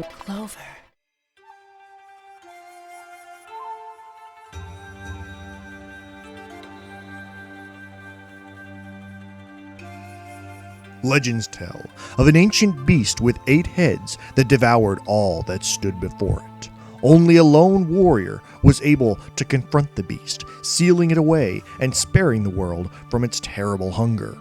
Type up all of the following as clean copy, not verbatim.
Clover. Legends tell of an ancient beast with 8 heads that devoured all that stood before it. Only a lone warrior was able to confront the beast, sealing it away and sparing the world from its terrible hunger.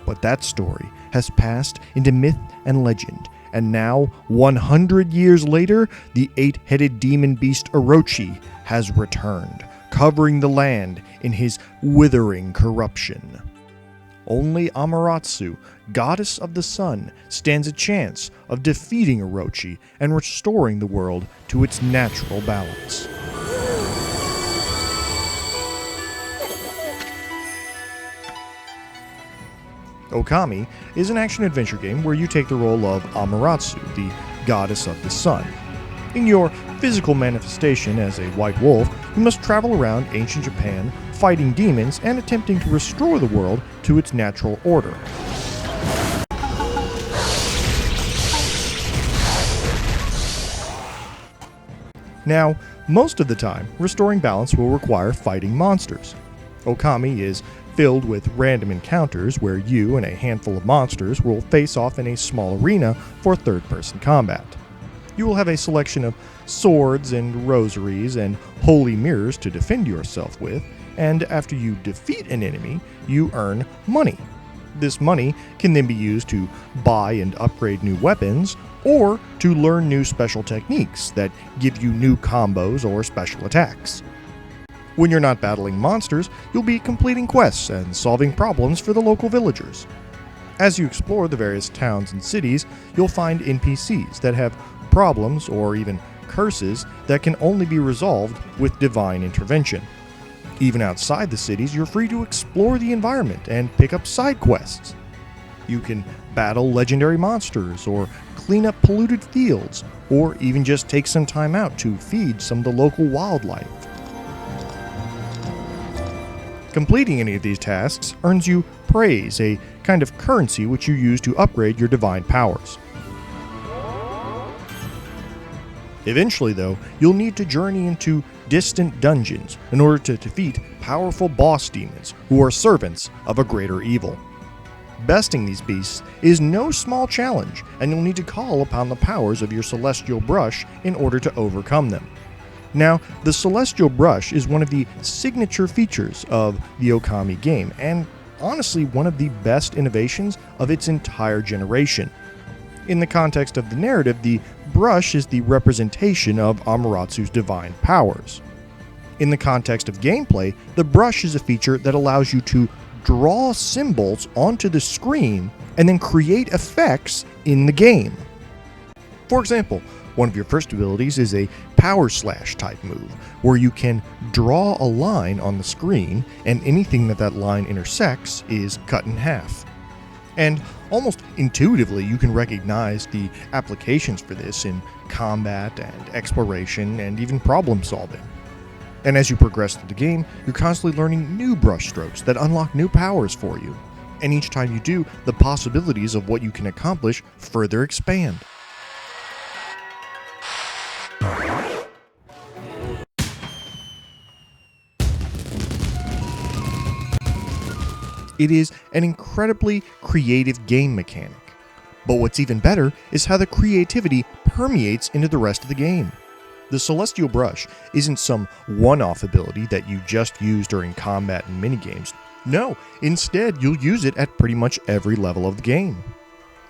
But that story has passed into myth and legend, and now, 100 years later, the 8-headed demon beast Orochi has returned, covering the land in his withering corruption. Only Amaterasu, goddess of the sun, stands a chance of defeating Orochi and restoring the world to its natural balance. Okami is an action-adventure game where you take the role of Amaterasu, the goddess of the sun. In your physical manifestation as a white wolf, you must travel around ancient Japan, fighting demons and attempting to restore the world to its natural order. Now, most of the time, restoring balance will require fighting monsters. Okami is filled with random encounters where you and a handful of monsters will face off in a small arena for third-person combat. You will have a selection of swords and rosaries and holy mirrors to defend yourself with, and after you defeat an enemy, you earn money. This money can then be used to buy and upgrade new weapons, or to learn new special techniques that give you new combos or special attacks. When you're not battling monsters, you'll be completing quests and solving problems for the local villagers. As you explore the various towns and cities, you'll find NPCs that have problems or even curses that can only be resolved with divine intervention. Even outside the cities, you're free to explore the environment and pick up side quests. You can battle legendary monsters, or clean up polluted fields, or even just take some time out to feed some of the local wildlife. Completing any of these tasks earns you praise, a kind of currency which you use to upgrade your divine powers. Eventually, though, you'll need to journey into distant dungeons in order to defeat powerful boss demons who are servants of a greater evil. Besting these beasts is no small challenge, and you'll need to call upon the powers of your Celestial Brush in order to overcome them. Now, the Celestial Brush is one of the signature features of the Okami game, and honestly one of the best innovations of its entire generation. In the context of the narrative, the brush is the representation of Amaratsu's divine powers. In the context of gameplay, the brush is a feature that allows you to draw symbols onto the screen and then create effects in the game. For example, one of your first abilities is a power slash type move, where you can draw a line on the screen and anything that line intersects is cut in half. And almost intuitively, you can recognize the applications for this in combat and exploration and even problem solving. And as you progress through the game, you're constantly learning new brush strokes that unlock new powers for you. And each time you do, the possibilities of what you can accomplish further expand. It is an incredibly creative game mechanic. But what's even better is how the creativity permeates into the rest of the game. The Celestial Brush isn't some one-off ability that you just use during combat and minigames. No, instead you'll use it at pretty much every level of the game.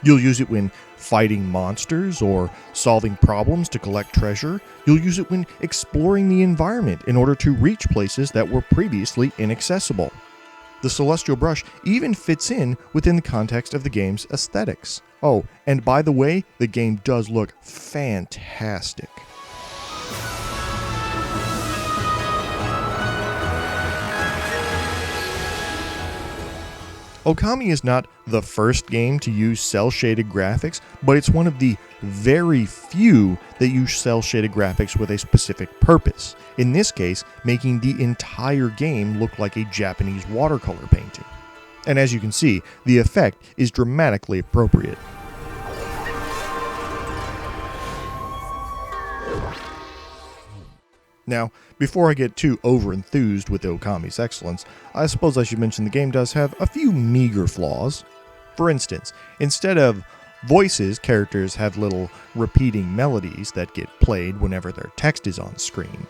You'll use it when fighting monsters or solving problems to collect treasure. You'll use it when exploring the environment in order to reach places that were previously inaccessible. The Celestial Brush even fits in within the context of the game's aesthetics. Oh, and by the way, the game does look fantastic. Okami is not the first game to use cel-shaded graphics, but it's one of the very few that use cel-shaded graphics with a specific purpose. In this case, making the entire game look like a Japanese watercolor painting. And as you can see, the effect is dramatically appropriate. Now, before I get too over-enthused with Okami's excellence, I suppose I should mention the game does have a few meager flaws. For instance, instead of voices, characters have little repeating melodies that get played whenever their text is on screen.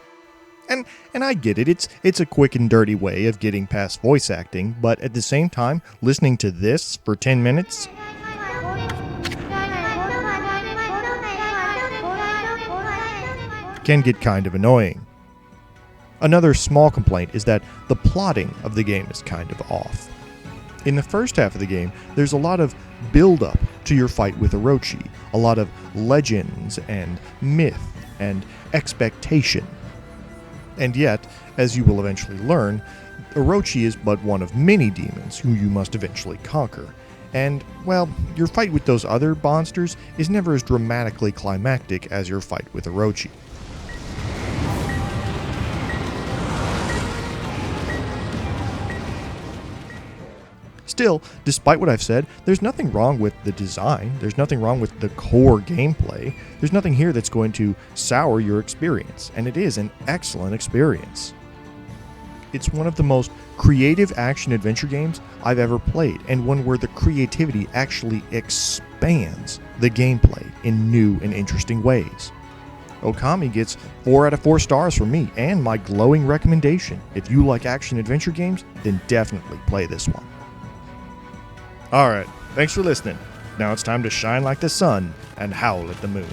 And I get it, it's a quick and dirty way of getting past voice acting, but at the same time, listening to this for 10 minutes can get kind of annoying. Another small complaint is that the plotting of the game is kind of off. In the first half of the game, there's a lot of build-up to your fight with Orochi, a lot of legends and myth and expectation. And yet, as you will eventually learn, Orochi is but one of many demons who you must eventually conquer. And, well, your fight with those other monsters is never as dramatically climactic as your fight with Orochi. Still, despite what I've said, there's nothing wrong with the design, there's nothing wrong with the core gameplay, there's nothing here that's going to sour your experience, and it is an excellent experience. It's one of the most creative action-adventure games I've ever played, and one where the creativity actually expands the gameplay in new and interesting ways. Okami gets 4 out of 4 stars from me, and my glowing recommendation. If you like action-adventure games, then definitely play this one. Alright, thanks for listening. Now it's time to shine like the sun and howl at the moon.